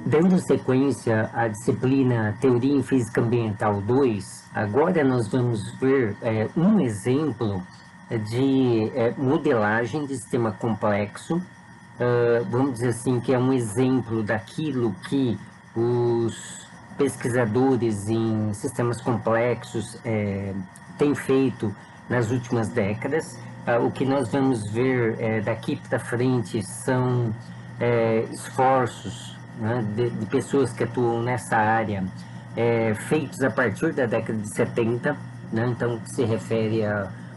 Dando sequência à disciplina Teoria em Física Ambiental 2, agora nós vamos ver um exemplo de modelagem de sistema complexo. Vamos dizer assim que é um exemplo daquilo que os pesquisadores em sistemas complexos têm feito nas últimas décadas. O que nós vamos ver daqui para frente são esforços, né, de pessoas que atuam nessa área, feitos a partir da década de 70, né, então se refere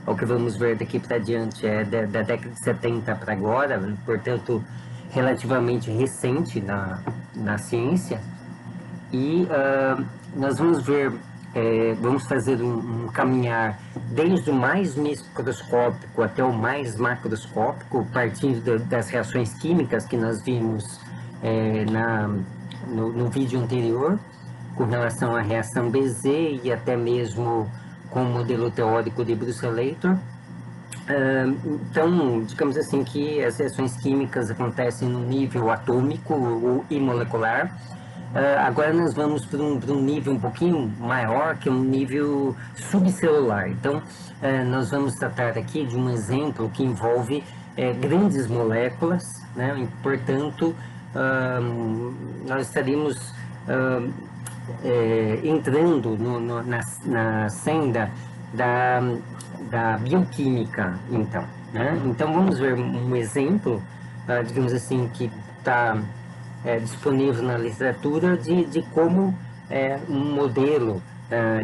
ao que vamos ver daqui para diante, da década de 70 para agora, portanto relativamente recente na ciência. E nós vamos ver, vamos fazer um caminhar desde o mais microscópico até o mais macroscópico, partindo das reações químicas que nós vimos no vídeo anterior, com relação à reação BZ e até mesmo com o modelo teórico de Brusser-Leitor. Então, digamos assim que as reações químicas acontecem no nível atômico e molecular. Agora nós vamos para um nível um pouquinho maior, que é um nível subcelular. Então, nós vamos tratar aqui de um exemplo que envolve grandes moléculas, né? E, portanto, nós estaríamos entrando na senda da bioquímica, então, né? Então vamos ver um exemplo, digamos assim, que está disponível na literatura de como um modelo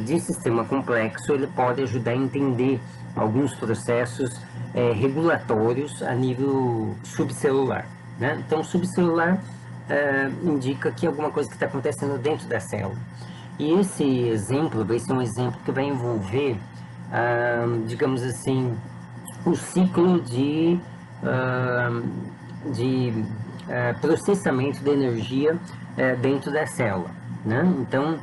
de sistema complexo ele pode ajudar a entender alguns processos regulatórios a nível subcelular, né? Então, subcelular indica que alguma coisa que está acontecendo dentro da célula. E esse exemplo vai ser um exemplo que vai envolver, digamos assim, o ciclo de processamento de energia dentro da célula, né? Então,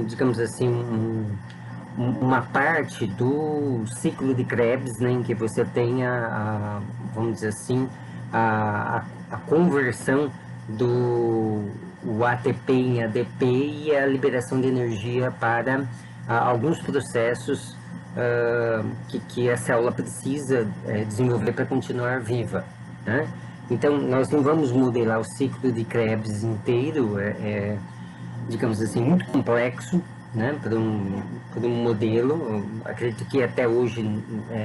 digamos assim, uma parte do ciclo de Krebs, né, em que você tem vamos dizer assim, a conversão do ATP em ADP e a liberação de energia para alguns processos que a célula precisa desenvolver para continuar viva, né? Então, nós não vamos modelar o ciclo de Krebs inteiro, digamos assim, muito complexo, né, para um modelo. Acredito que até hoje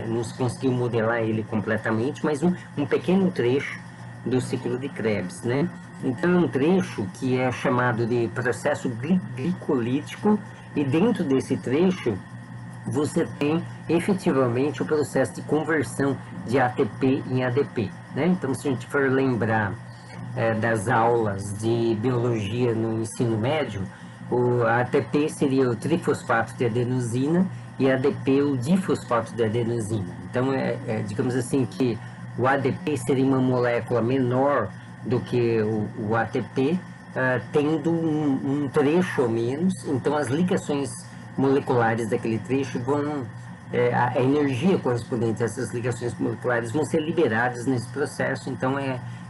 não se conseguiu modelar ele completamente, mas um pequeno trecho do ciclo de Krebs, né? Então, é um trecho que é chamado de processo glicolítico, e dentro desse trecho você tem efetivamente o processo de conversão de ATP em ADP, né? Então, se a gente for lembrar das aulas de biologia no ensino médio, o ATP seria o trifosfato de adenosina e ADP o difosfato de adenosina. Então, digamos assim que o ADP seria uma molécula menor do que o ATP, tendo um trecho ou menos. Então, as ligações moleculares daquele trecho vão, a energia correspondente a essas ligações moleculares vão ser liberadas nesse processo. Então,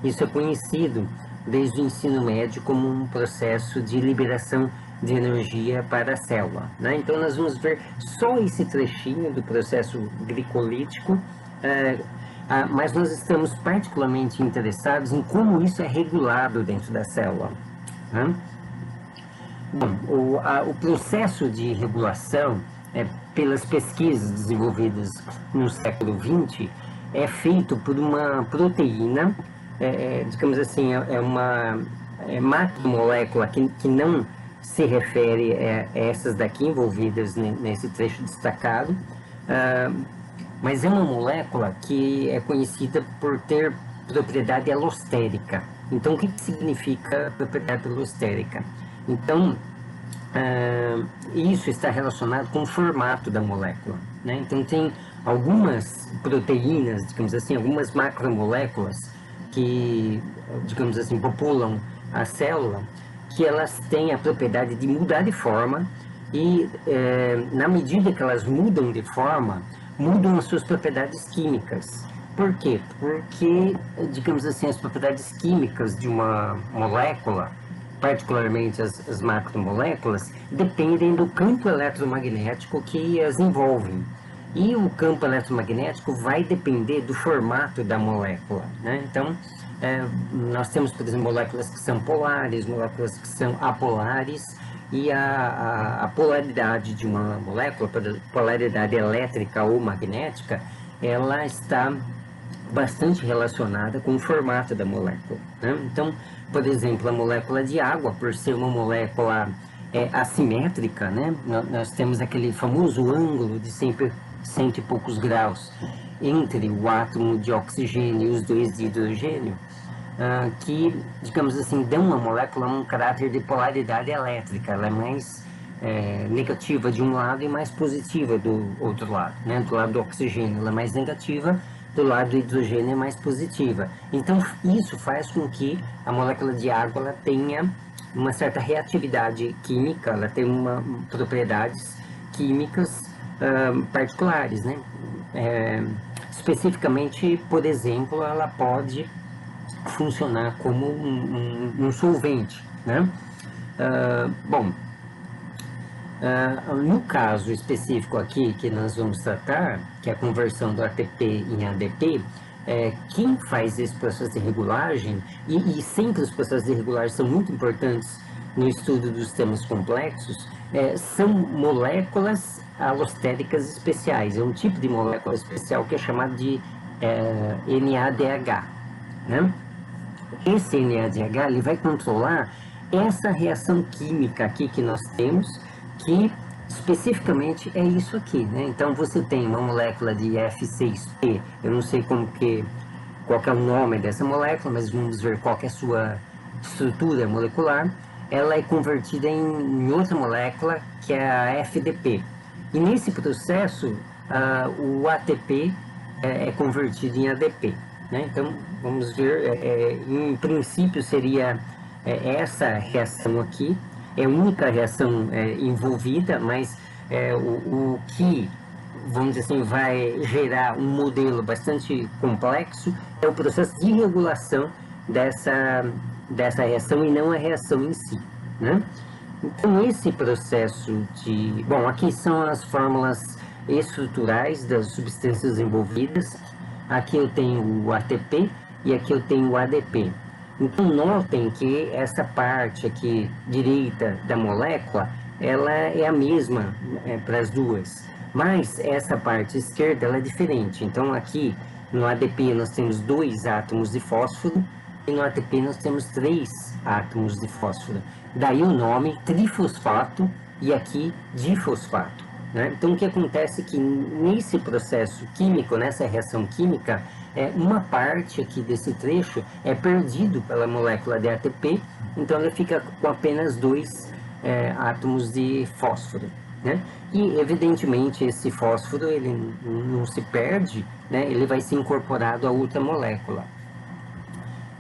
isso é conhecido desde o ensino médio como um processo de liberação de energia para a célula, né? Então, nós vamos ver só esse trechinho do processo glicolítico, mas nós estamos particularmente interessados em como isso é regulado dentro da célula, né? Bom, o processo de regulação, pelas pesquisas desenvolvidas no século XX, é feito por uma proteína, digamos assim, uma macromolécula que não se refere a essas daqui envolvidas nesse trecho destacado, mas é uma molécula que é conhecida por ter propriedade alostérica. Então, o que significa propriedade alostérica? Então, isso está relacionado com o formato da molécula, né? Então, tem algumas proteínas, digamos assim, algumas macromoléculas que, digamos assim, populam a célula, que elas têm a propriedade de mudar de forma e, na medida que elas mudam de forma, mudam as suas propriedades químicas. Por quê? Porque, digamos assim, as propriedades químicas de uma molécula, particularmente as macromoléculas, dependem do campo eletromagnético que as envolvem. E o campo eletromagnético vai depender do formato da molécula, né? Então, nós temos, por exemplo, moléculas que são polares, moléculas que são apolares, e a polaridade de uma molécula, polaridade elétrica ou magnética, ela está bastante relacionada com o formato da molécula, né? Então, por exemplo, a molécula de água, por ser uma molécula assimétrica, né? Nós temos aquele famoso ângulo de sempre cento e poucos graus entre o átomo de oxigênio e os dois de hidrogênio, que, digamos assim, dão uma molécula um caráter de polaridade elétrica. Ela é mais negativa de um lado e mais positiva do outro lado, né? Do lado do oxigênio ela é mais negativa, do lado do hidrogênio é mais positiva. Então, isso faz com que a molécula de água ela tenha uma certa reatividade química, ela tem propriedades químicas particulares, né? Especificamente, por exemplo, ela pode funcionar como um solvente, né? No caso específico aqui que nós vamos tratar, que é a conversão do ATP em ADP, quem faz esse processo de regulagem, e sempre os processos de regulagem são muito importantes no estudo dos sistemas complexos, são moléculas alostéricas especiais. É um tipo de molécula especial que é chamado de NADH, né? Esse NADH ele vai controlar essa reação química aqui que nós temos, que especificamente é isso aqui, né? Então você tem uma molécula de F6P, eu não sei qual é o nome dessa molécula, mas vamos ver qual é a sua estrutura molecular. Ela é convertida em outra molécula que é a FDP. E nesse processo, o ATP é convertido em ADP, né? Então, vamos ver, em princípio seria essa reação aqui, é a única reação envolvida, mas o que, vamos dizer assim, vai gerar um modelo bastante complexo é o processo de regulação dessa reação e não a reação em si, né? Então, esse processo de... Bom, aqui são as fórmulas estruturais das substâncias envolvidas. Aqui eu tenho o ATP e aqui eu tenho o ADP. Então, notem que essa parte aqui direita da molécula, ela é a mesma para as duas. Mas essa parte esquerda, ela é diferente. Então, aqui no ADP nós temos 2 átomos de fósforo e no ATP nós temos 3 átomos de fósforo. Daí o nome trifosfato e aqui difosfato, né? Então, o que acontece é que nesse processo químico, nessa reação química, uma parte aqui desse trecho é perdido pela molécula de ATP, então ela fica com apenas 2 átomos de fósforo, né? E, evidentemente, esse fósforo ele não se perde, né? Ele vai ser incorporado a outra molécula.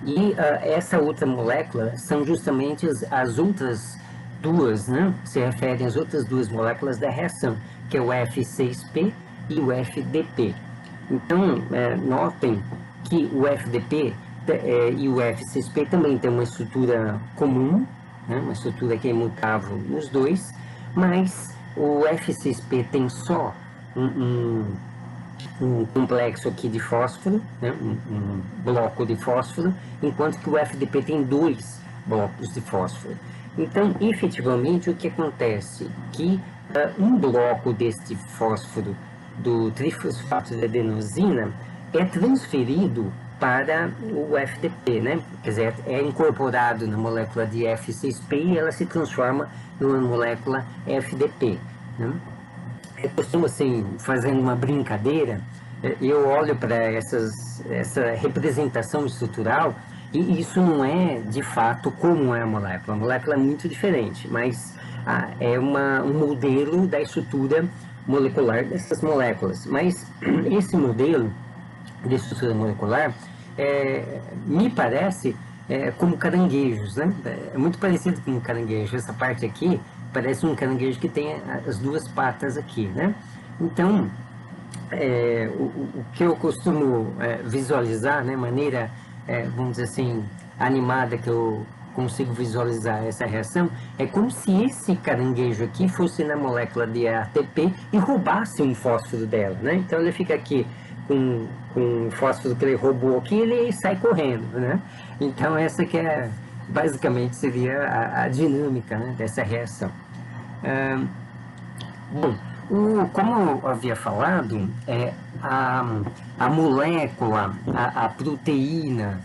E essa outra molécula são justamente as outras duas, né? Se referem às outras 2 moléculas da reação, que é o F6P e o FDP. Então, notem que o FDP e o F6P também tem uma estrutura comum, né? Uma estrutura que é imutável nos dois, mas o F6P tem só um complexo aqui de fósforo, né? um bloco de fósforo, enquanto que o FDP tem 2 blocos de fósforo. Então, efetivamente, o que acontece? Que um bloco deste fósforo do trifosfato de adenosina é transferido para o FDP, né? Quer dizer, é incorporado na molécula de F6P e ela se transforma numa molécula FDP, né? Eu costumo, assim, fazendo uma brincadeira, eu olho para essa representação estrutural e isso não é, de fato, como é a molécula. A molécula é muito diferente, mas é um modelo da estrutura molecular dessas moléculas. Mas esse modelo de estrutura molecular me parece como caranguejos, né? É muito parecido com um caranguejo. Essa parte aqui parece um caranguejo que tem as 2 patas aqui, né? Então, o que eu costumo visualizar, né, maneira, vamos dizer assim, animada que eu consigo visualizar essa reação, é como se esse caranguejo aqui fosse na molécula de ATP e roubasse um fósforo dela, né? Então ele fica aqui com o fósforo que ele roubou aqui, ele sai correndo, né? Então essa que é, basicamente seria a dinâmica, né, dessa reação. Bom, como eu havia falado, a molécula, a proteína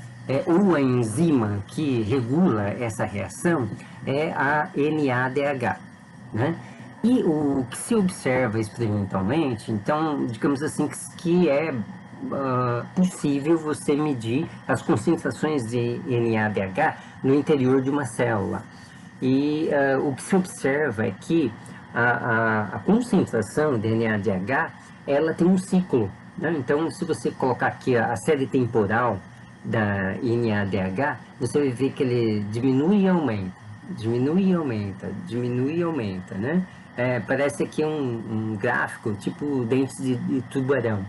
ou a enzima que regula essa reação é a NADH, né? E o que se observa experimentalmente, então, digamos assim, que é possível você medir as concentrações de NADH no interior de uma célula. E o que se observa é que a concentração de NADH, ela tem um ciclo, né? Então, se você colocar aqui a série temporal da NADH, você vai ver que ele diminui e aumenta, diminui e aumenta, diminui e aumenta, né? Parece aqui um gráfico tipo dentes de tubarão,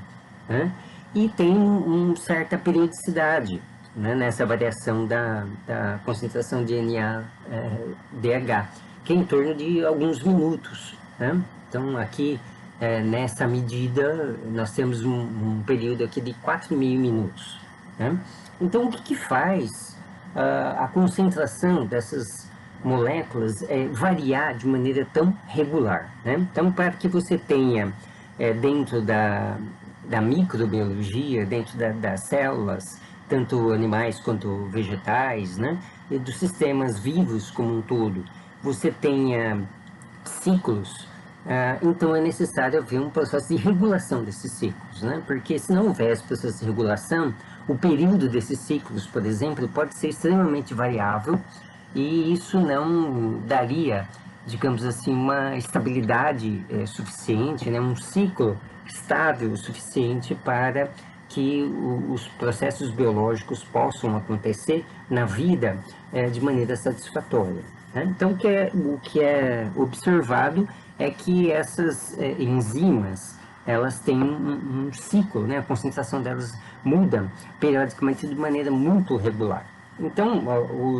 né? E tem uma certa periodicidade, né, nessa variação da concentração de NADH, que é em torno de alguns minutos, né? Então aqui nessa medida nós temos um período aqui de 4.000 minutos, né? Então o que faz a concentração dessas moléculas variar de maneira tão regular, né? Então para que você tenha dentro da microbiologia, dentro das células, tanto animais quanto vegetais, né, e dos sistemas vivos como um todo, você tenha ciclos, então é necessário haver um processo de regulação desses ciclos, né? Porque se não houver esse processo de regulação, o período desses ciclos, por exemplo, pode ser extremamente variável e isso não daria, digamos assim, uma estabilidade suficiente, né? Um ciclo estável o suficiente para que os processos biológicos possam acontecer na vida de maneira satisfatória, né? Então, o que é observado é que essas enzimas, elas têm um ciclo, né? A concentração delas muda periodicamente de maneira muito regular. Então,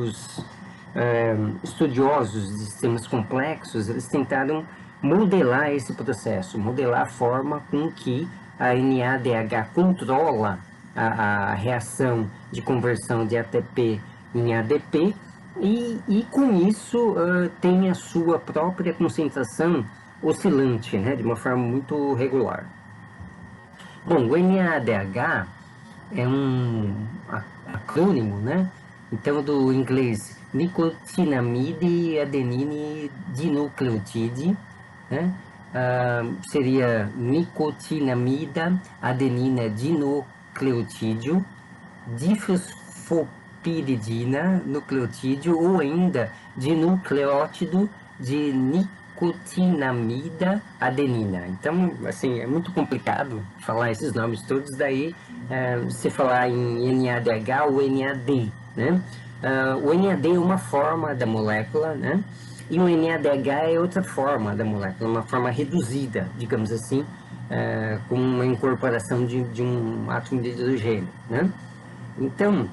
os estudiosos de sistemas complexos, eles tentaram modelar esse processo, modelar a forma com que a NADH controla a reação de conversão de ATP em ADP e com isso tem a sua própria concentração oscilante, né, de uma forma muito regular. Bom, o NADH é um acrônimo, né? Então, do inglês nicotinamide adenine dinucleotide, né? Seria nicotinamida adenina dinucleotídeo, difosfopiridina nucleotídeo ou ainda dinucleótido de nicotinamida adenina. Então, assim, é muito complicado falar esses nomes todos, daí se falar em NADH ou NAD, né? O NAD é uma forma da molécula, né? E o NADH é outra forma da molécula, uma forma reduzida, digamos assim, com uma incorporação de um átomo de hidrogênio, né? Então,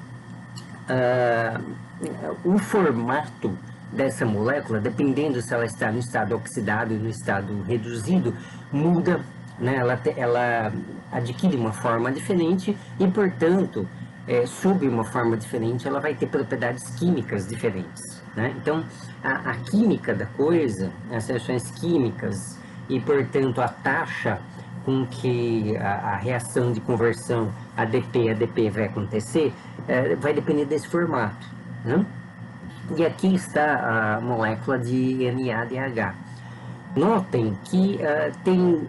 o formato dessa molécula, dependendo se ela está no estado oxidado ou no estado reduzido, muda, né? Ela adquire uma forma diferente e, portanto, sob uma forma diferente, ela vai ter propriedades químicas diferentes, né? Então, a química da coisa, as reações químicas e, portanto, a taxa com que a reação de conversão ADP vai acontecer, vai depender desse formato, né? E aqui está a molécula de NADH. Notem que tem,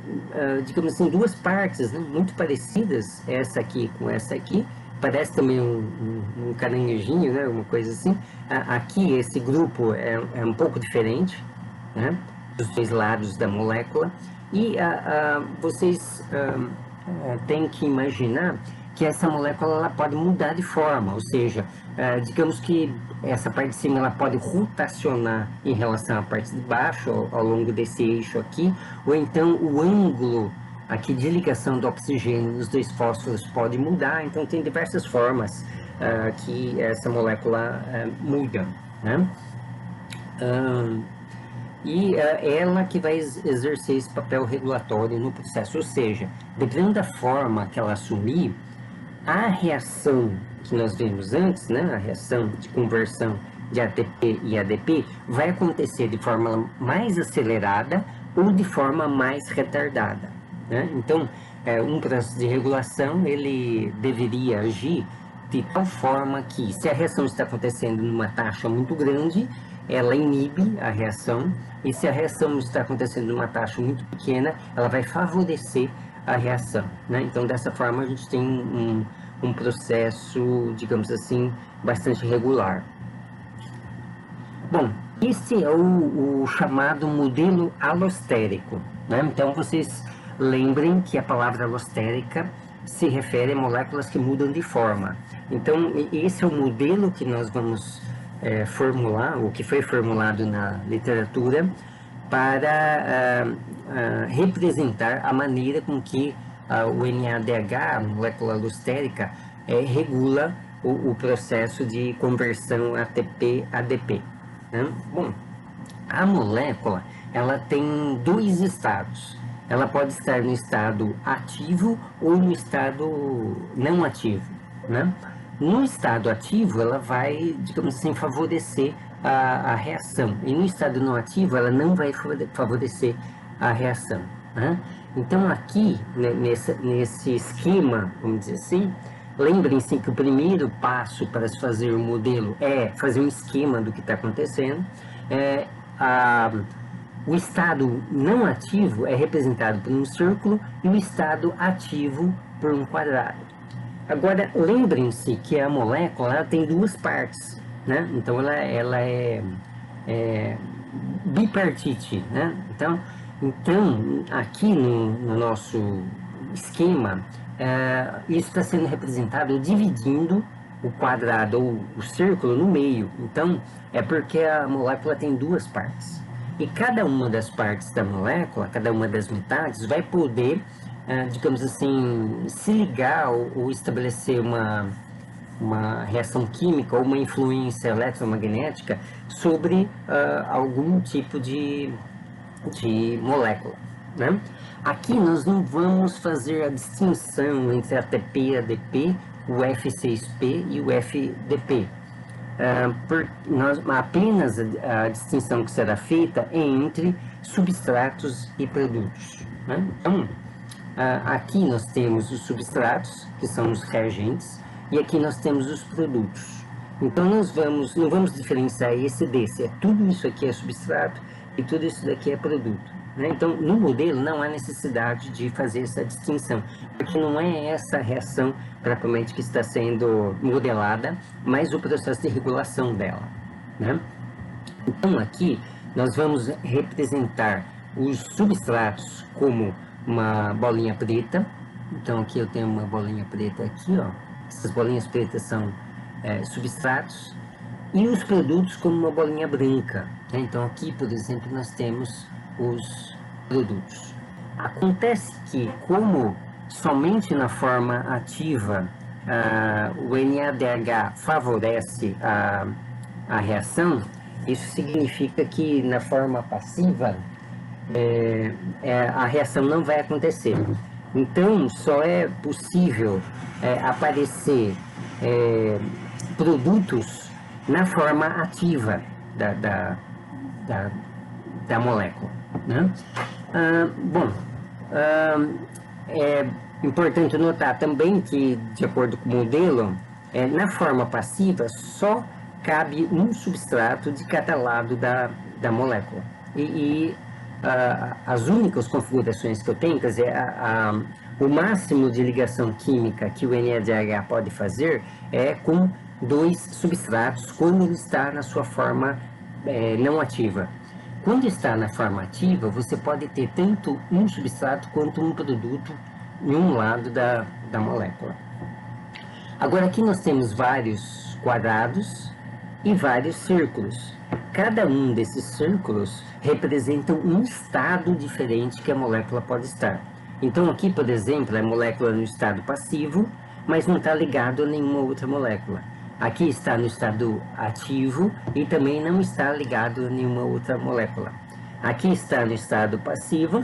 digamos assim, duas partes, né, muito parecidas, essa aqui com essa aqui. Parece também um caranguejinho, né, uma coisa assim. Aqui esse grupo é um pouco diferente, né, dos dois lados da molécula. E vocês têm que imaginar que essa molécula ela pode mudar de forma, ou seja, digamos que essa parte de cima ela pode rotacionar em relação à parte de baixo, ao longo desse eixo aqui, ou então o ângulo aqui de ligação do oxigênio nos dois fósforos pode mudar. Então tem diversas formas que essa molécula muda, né? Ela que vai exercer esse papel regulatório no processo, ou seja, dependendo da forma que ela assumir, a reação que nós vimos antes, né, a reação de conversão de ATP e ADP, vai acontecer de forma mais acelerada ou de forma mais retardada, né? Então, um processo de regulação, ele deveria agir de tal forma que, se a reação está acontecendo numa taxa muito grande, ela inibe a reação, e se a reação está acontecendo numa taxa muito pequena, ela vai favorecer a reação, né? Então, dessa forma, a gente tem um processo, digamos assim, bastante regular. Bom, esse é o chamado modelo alostérico, né? Então, vocês lembrem que a palavra alostérica se refere a moléculas que mudam de forma. Então, esse é o modelo que nós vamos formular, o que foi formulado na literatura, para representar a maneira com que o NADH, a molécula alostérica, regula o processo de conversão ATP-ADP. Né? Bom, a molécula, ela tem dois estados. Ela pode estar no estado ativo ou no estado não ativo, né? No estado ativo, ela vai, digamos assim, favorecer a reação. E no estado não ativo, ela não vai favorecer a reação, né? Então, aqui, né, nesse esquema, vamos dizer assim, lembrem-se que o primeiro passo para se fazer o modelo é fazer um esquema do que está acontecendo. O estado não ativo é representado por um círculo e o estado ativo por um quadrado. Agora, lembrem-se que a molécula ela tem duas partes, né? Então, ela é bipartite, né? Então aqui no nosso esquema, isso está sendo representado dividindo o quadrado ou o círculo no meio. Então, é porque a molécula tem duas partes. E cada uma das partes da molécula, cada uma das metades, vai poder, digamos assim, se ligar ou estabelecer uma reação química ou uma influência eletromagnética sobre algum tipo de molécula, né? Aqui nós não vamos fazer a distinção entre ATP e ADP, o F6P e o FDP. Apenas a distinção que será feita é entre substratos e produtos, né? Então, aqui nós temos os substratos, que são os reagentes, e aqui nós temos os produtos. Então, não vamos diferenciar esse desse, tudo isso aqui é substrato e tudo isso daqui é produto, né? Então, no modelo não há necessidade de fazer essa distinção, porque não é essa reação propriamente que está sendo modelada, mas o processo de regulação dela, né? Então, aqui nós vamos representar os substratos como uma bolinha preta. Então, aqui eu tenho uma bolinha preta aqui, ó. Essas bolinhas pretas são substratos, e os produtos como uma bolinha branca, né? Então, aqui, por exemplo, nós temos os produtos. Acontece que, como somente na forma ativa o NADH favorece a reação, isso significa que na forma passiva a reação não vai acontecer. Então, só é possível aparecer produtos na forma ativa da molécula, né? É importante notar também que, de acordo com o modelo, na forma passiva só cabe um substrato de cada lado da molécula. As únicas configurações que eu tenho, quer dizer, o máximo de ligação química que o NADH pode fazer é com dois substratos quando ele está na sua forma não ativa. Quando está na forma ativa, você pode ter tanto um substrato quanto um produto em um lado da molécula. Agora, aqui nós temos vários quadrados e vários círculos. Cada um desses círculos representa um estado diferente que a molécula pode estar. Então, aqui, por exemplo, a molécula no estado passivo, mas não está ligado a nenhuma outra molécula. Aqui está no estado ativo e também não está ligado a nenhuma outra molécula. Aqui está no estado passivo,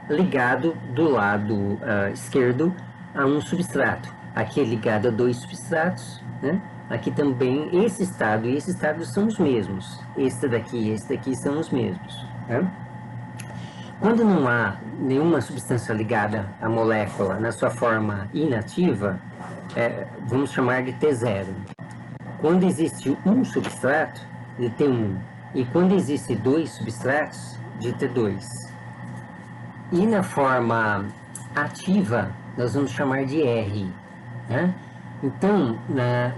ligado do lado esquerdo a um substrato. Aqui é ligado a dois substratos, né? Aqui também, esse estado e esse estado são os mesmos. Este daqui e esse daqui são os mesmos, né? Quando não há nenhuma substância ligada à molécula na sua forma inativa, vamos chamar de T0. Quando existe um substrato, de T1, e quando existe dois substratos, de T2. E na forma ativa, nós vamos chamar de R, né? Então,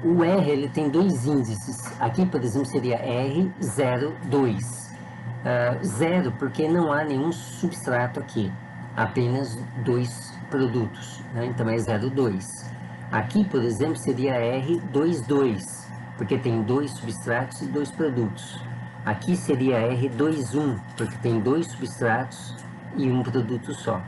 o R ele tem dois índices. Aqui, por exemplo, seria R02. Zero, porque não há nenhum substrato aqui, apenas dois produtos, né? Então é 0,2. Aqui, por exemplo, seria R22, porque tem dois substratos e dois produtos. Aqui seria R21, porque tem dois substratos e um produto só.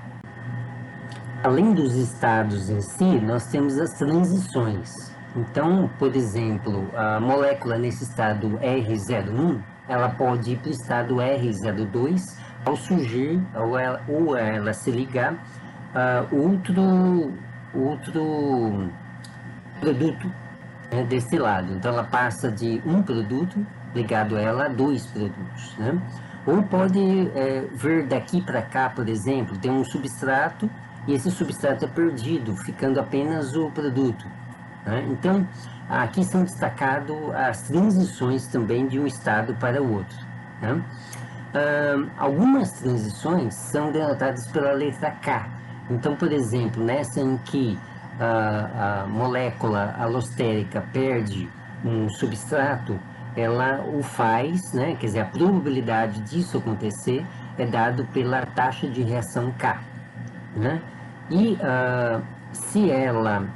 Além dos estados em si, nós temos as transições. Então, por exemplo, a molécula nesse estado R01, ela pode ir para o estado R02 ao surgir, ou ela se ligar a outro produto, né, desse lado. Então, ela passa de um produto ligado a ela a dois produtos, né? Ou pode vir daqui para cá, por exemplo, tem um substrato e esse substrato é perdido, ficando apenas o produto, né? Então, aqui são destacadas as transições também de um estado para o outro, né? Algumas transições são denotadas pela letra K. Então, por exemplo, nessa em que a molécula alostérica perde um substrato, ela o faz, né? Quer dizer, a probabilidade disso acontecer é dado pela taxa de reação K, né? E se ela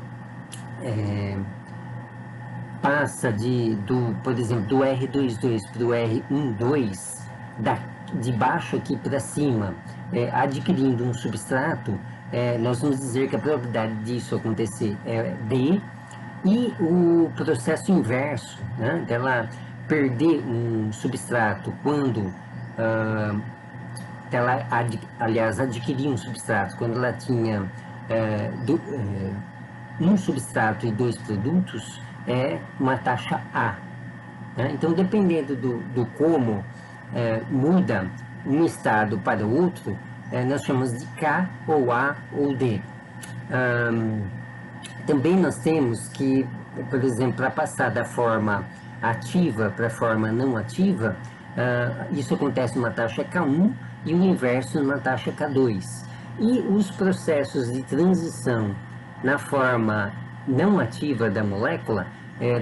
passa por exemplo, do R22 para o R12, de baixo aqui para cima, adquirindo um substrato, nós vamos dizer que a probabilidade disso acontecer é D, e o processo inverso, né, dela perder um substrato quando ela, aliás, adquirir um substrato quando ela tinha um substrato e dois produtos, é uma taxa A, né? Então, dependendo do como muda um estado para o outro, nós chamamos de K ou A ou D. Também nós temos que, por exemplo, para passar da forma ativa para a forma não ativa, isso acontece numa taxa K1 e o inverso numa taxa K2. E os processos de transição na forma não ativa da molécula,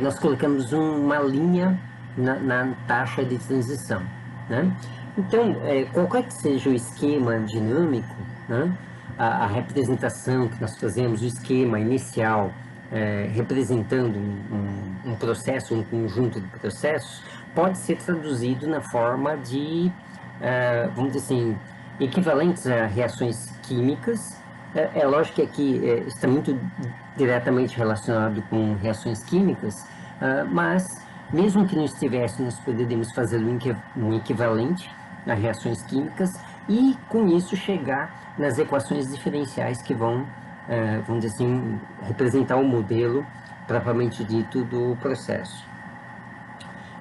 nós colocamos uma linha na taxa de transição, né? Então, qualquer que seja o esquema dinâmico, né, a representação que nós fazemos, o esquema inicial, representando um processo, um conjunto de processos, pode ser traduzido na forma de, vamos dizer assim, equivalentes a reações químicas. É lógico que aqui está muito diretamente relacionado com reações químicas, mas mesmo que não estivesse, nós poderíamos fazer um equivalente a reações químicas e com isso chegar nas equações diferenciais que vão, vamos dizer assim, representar o modelo propriamente dito do processo.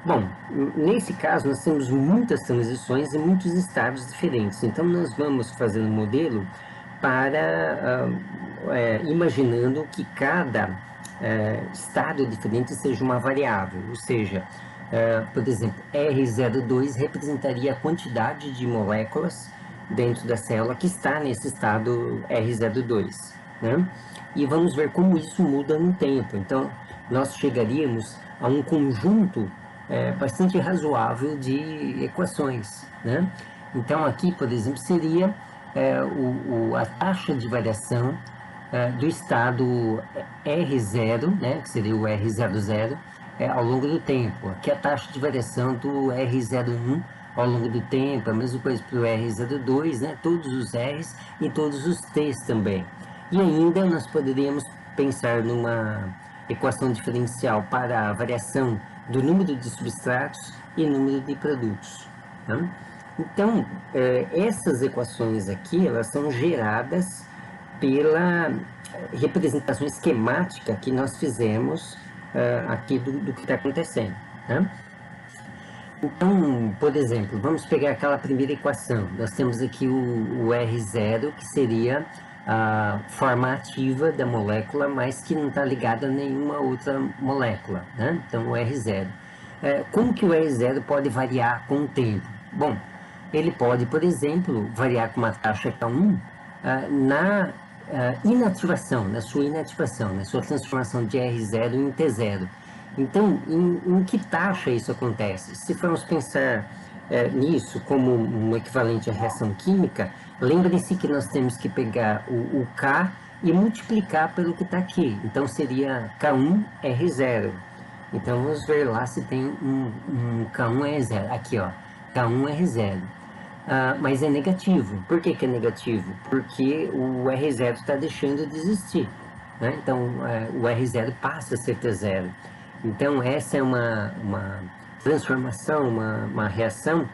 Bom, nesse caso nós temos muitas transições e muitos estados diferentes, então nós vamos fazer um modelo para, imaginando que cada estado diferente seja uma variável, ou seja, por exemplo, R02 representaria a quantidade de moléculas dentro da célula que está nesse estado R02, né? E vamos ver como isso muda no tempo. Então, nós chegaríamos a um conjunto bastante razoável de equações, né? Então, aqui, por exemplo, seria a taxa de variação do estado R0, né, que seria o R00, ao longo do tempo. Aqui a taxa de variação do R01 ao longo do tempo, a mesma coisa para o R02, né, todos os R's e todos os T's também. E ainda nós poderíamos pensar numa equação diferencial para a variação do número de substratos e número de produtos. Tá? Então, essas equações aqui, elas são geradas pela representação esquemática que nós fizemos aqui do que está acontecendo. Tá? Então, por exemplo, vamos pegar aquela primeira equação. Nós temos aqui o R0, que seria a forma ativa da molécula, mas que não está ligada a nenhuma outra molécula, né? Então, o R0. Como que o R0 pode variar com o tempo? Bom, ele pode, por exemplo, variar com uma taxa K1 na inativação, na sua transformação de R0 em T0. Então, em que taxa isso acontece? Se formos pensar nisso como um equivalente à reação química, lembre-se que nós temos que pegar o K e multiplicar pelo que está aqui. Então, seria K1R0. Então, vamos ver lá se tem um K1R0. Aqui, ó, K1R0. Mas é negativo. Por que é negativo? Porque o R0 está deixando de existir. Né? Então, o R0 passa a ser T0. Então, essa é uma transformação, uma reação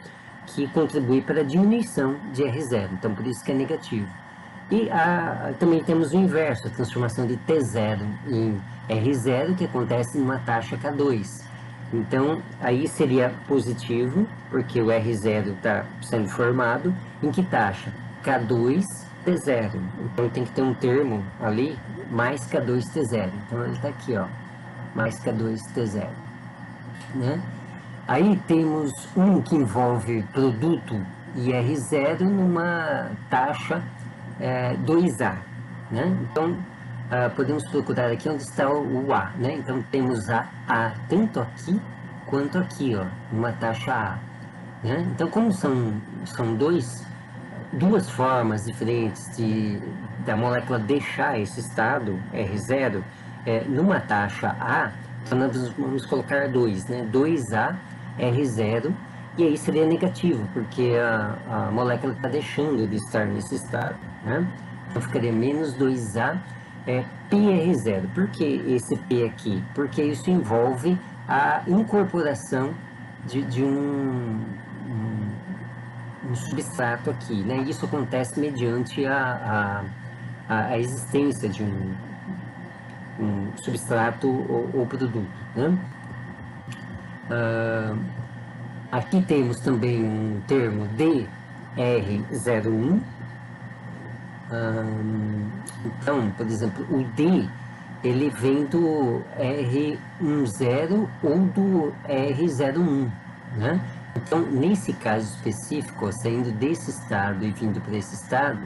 que contribui para a diminuição de R0. Então, por isso que é negativo. E também temos o inverso, a transformação de T0 em R0, que acontece numa taxa K2. Então, aí seria positivo, porque o R0 está sendo formado. Em que taxa? K2, T0. Então, tem que ter um termo ali, mais K2, T0. Então, ele está aqui, ó, mais K2, T0. Né? Aí temos um que envolve produto e R0 numa taxa 2A. Né? Então, podemos procurar aqui onde está o A. Né? Então, temos A tanto aqui quanto aqui, ó, uma taxa A. Né? Então, como são duas formas diferentes da molécula deixar esse estado R0 numa taxa A, então nós vamos colocar 2, né? 2A R0, e aí seria negativo, porque a molécula está deixando de estar nesse estado. Né? Então ficaria menos 2A PR0. Por que esse P aqui? Porque isso envolve a incorporação de um substrato aqui, né? Isso acontece mediante a existência de um substrato ou produto, né? Aqui temos também um termo DR01. Então, por exemplo, o D ele vem do R10 ou do R01, né? Então, nesse caso específico, saindo desse estado e vindo para esse estado,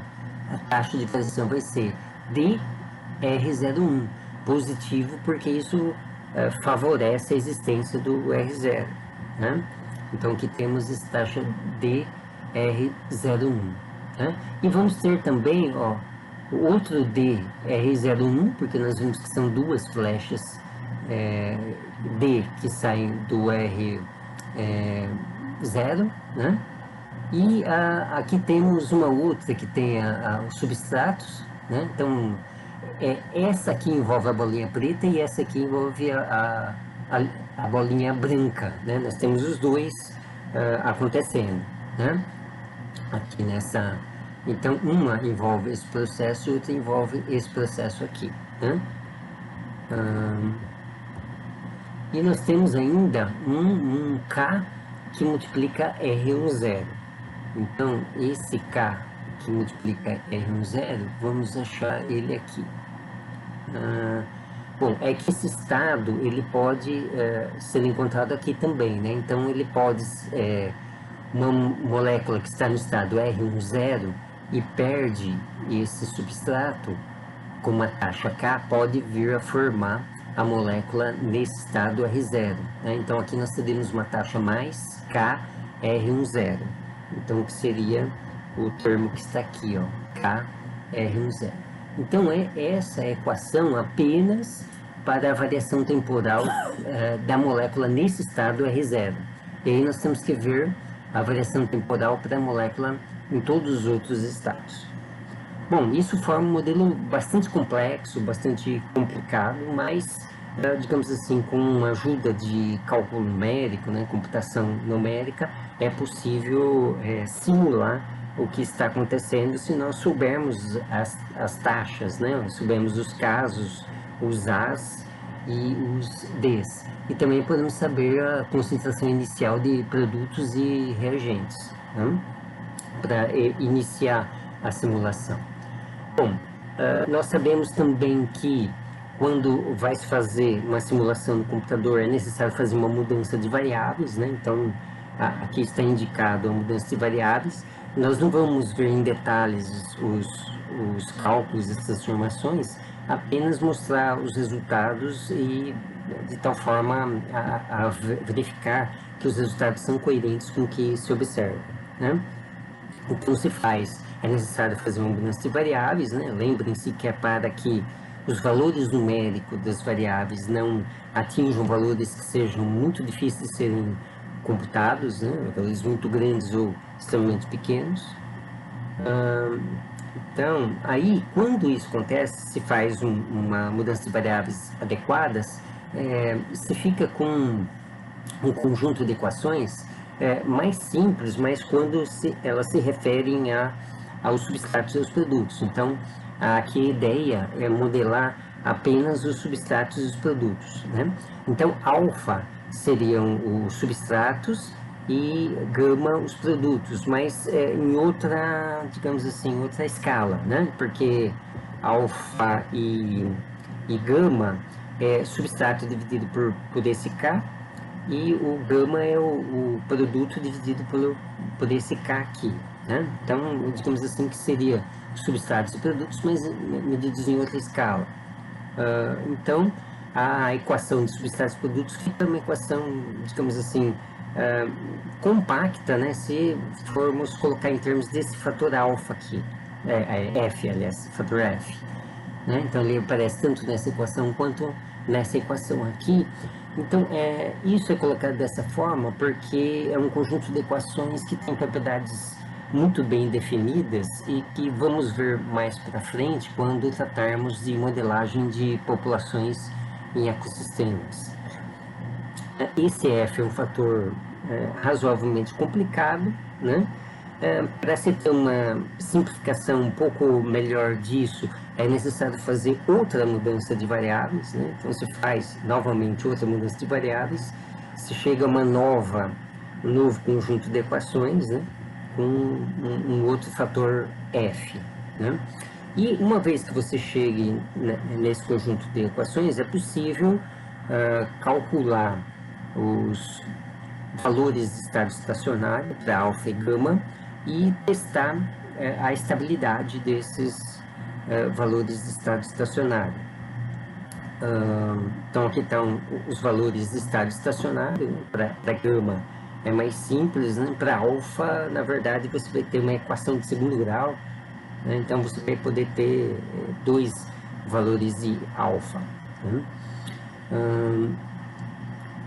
a taxa de transição vai ser DR01, positivo, porque isso favorece a existência do R0. Né? Então, aqui temos essa taxa DR01. Né? E vamos ter também o outro DR01, porque nós vimos que são duas flechas D que saem do R0, né? E aqui temos uma outra que tem os substratos, né? Então, essa aqui envolve a bolinha preta e essa aqui envolve a bolinha branca, né? Nós temos os dois acontecendo, né? Aqui nessa... Então, uma envolve esse processo e outra envolve esse processo aqui, né? E nós temos ainda um K que multiplica R10. Então, esse K que multiplica R10, vamos achar ele aqui. Bom, é que esse estado ele pode ser encontrado aqui também, né? Então, ele pode... uma molécula que está no estado R10 e perde esse substrato com uma taxa K, pode vir a formar a molécula nesse estado R0. Né? Então, aqui nós teríamos uma taxa mais K R10. Então, que seria o termo que está aqui, ó, K R10. Então, essa equação apenas para a variação temporal da molécula nesse estado R0. E aí nós temos que ver a variação temporal para a molécula em todos os outros estados. Bom, isso forma um modelo bastante complexo, bastante complicado, mas digamos assim, com a ajuda de cálculo numérico, né, computação numérica, é possível simular o que está acontecendo se nós soubermos as taxas, né, soubermos os casos, os As e os Ds. E também podemos saber a concentração inicial de produtos e reagentes, né, para iniciar a simulação. Bom, nós sabemos também que quando vai se fazer uma simulação no computador é necessário fazer uma mudança de variáveis, né? Então, aqui está indicado a mudança de variáveis. Nós não vamos ver em detalhes os cálculos, as transformações, apenas mostrar os resultados e de tal forma a verificar que os resultados são coerentes com o que se observa, né? Então é necessário fazer uma mudança de variáveis, né? Lembrem-se que é para que os valores numéricos das variáveis não atinjam valores que sejam muito difíceis de serem computados, né? Valores muito grandes ou extremamente pequenos. Então, aí, quando isso acontece, se faz uma mudança de variáveis adequadas, se fica com um conjunto de equações mais simples, mas quando elas se referem aos substratos e aos produtos. Então, aqui a ideia é modelar apenas os substratos e os produtos, né? Então, alfa seriam os substratos e gama os produtos, mas em outra, digamos assim, outra escala, né? Porque alfa e gama é substrato dividido por esse K, e o gama é o produto dividido por esse K aqui, né? Então, digamos assim que seria substratos e produtos, mas medidos em outra escala. Então, a equação de substratos e produtos fica uma equação, digamos assim, compacta, né? Se formos colocar em termos desse fator alfa aqui, F, aliás, fator F, né? Então, ele aparece tanto nessa equação quanto nessa equação aqui. Então, isso é colocado dessa forma porque é um conjunto de equações que tem propriedades muito bem definidas e que vamos ver mais para frente quando tratarmos de modelagem de populações em ecossistemas. Esse F é um fator razoavelmente complicado, né? Para se ter uma simplificação um pouco melhor disso, é necessário fazer outra mudança de variáveis, né? Então, se faz novamente outra mudança de variáveis, se chega a um novo conjunto de equações, né? Com um outro fator F, né? E uma vez que você chegue nesse conjunto de equações, é possível calcular os valores de estado estacionário para alfa e gama e testar a estabilidade desses valores de estado estacionário. Então, aqui estão os valores de estado estacionário. Para gama é mais simples, né? Para alfa, na verdade, você vai ter uma equação de segundo grau, né? Então, você vai poder ter dois valores de alfa, né?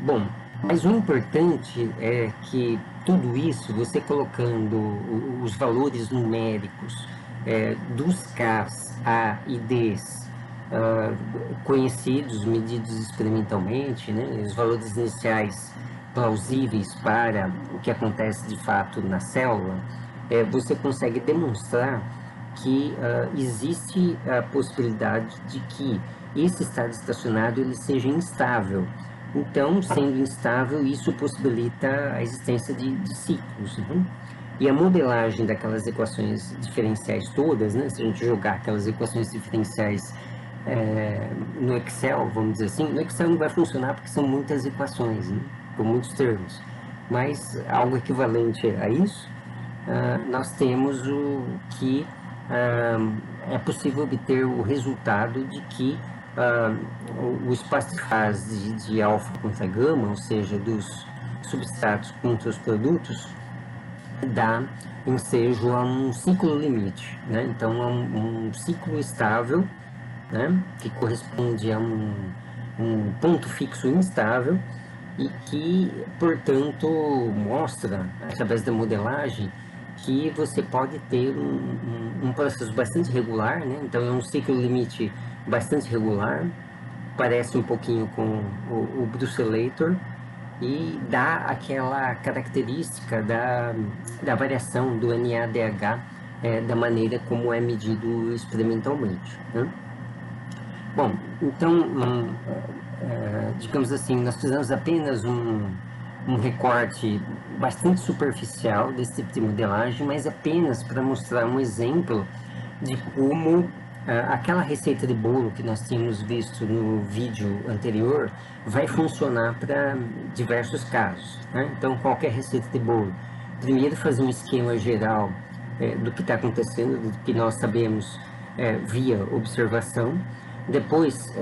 Bom, mas o importante é que tudo isso, você colocando os valores numéricos dos Ks, A e Ds conhecidos, medidos experimentalmente, né, os valores iniciais plausíveis para o que acontece de fato na célula, você consegue demonstrar que existe a possibilidade de que esse estado estacionário ele seja instável. Então, sendo instável, isso possibilita a existência de ciclos, né? E a modelagem daquelas equações diferenciais todas, né? Se a gente jogar aquelas equações diferenciais no Excel, vamos dizer assim, no Excel não vai funcionar porque são muitas equações, né? Com muitos termos. Mas algo equivalente a isso, nós temos o que é possível obter o resultado de que o espaço de fase de alfa contra gama, ou seja, dos substratos contra os produtos, dá ensejo a um ciclo limite, né? Então, a um ciclo estável, né? Que corresponde a um ponto fixo instável e que, portanto, mostra, através da modelagem, que você pode ter um processo bastante regular, né? Então, é um ciclo limite bastante regular, parece um pouquinho com o Brucelator e dá aquela característica da variação do NADH, da maneira como é medido experimentalmente, né? Bom, então, digamos assim, nós fizemos apenas um recorte bastante superficial desse tipo de modelagem, mas apenas para mostrar um exemplo de como aquela receita de bolo que nós tínhamos visto no vídeo anterior vai funcionar para diversos casos, né? Então, qualquer receita de bolo, primeiro fazer um esquema geral do que está acontecendo, do que nós sabemos via observação, depois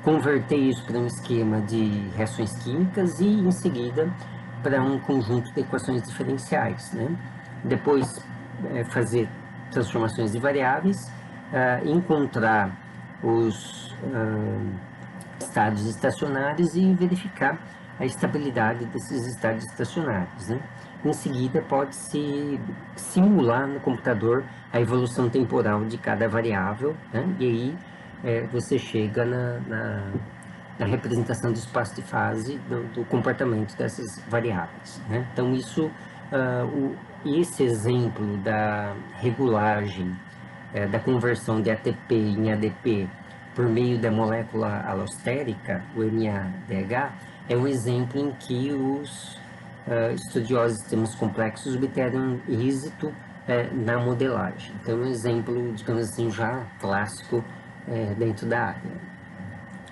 converter isso para um esquema de reações químicas e, em seguida, para um conjunto de equações diferenciais, né? Depois fazer transformações de variáveis, encontrar os estados estacionários e verificar a estabilidade desses estados estacionários, né? Em seguida, pode-se simular no computador a evolução temporal de cada variável, né? E aí você chega na representação do espaço de fase do comportamento dessas variáveis, né? Então, esse exemplo da regulagem, da conversão de ATP em ADP por meio da molécula alostérica, o NADH, é um exemplo em que os estudiosos de sistemas complexos obtiveram êxito na modelagem. Então, é um exemplo, digamos assim, já clássico dentro da área.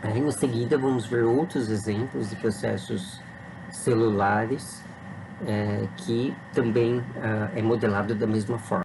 Aí, em seguida, vamos ver outros exemplos de processos celulares que também é modelado da mesma forma.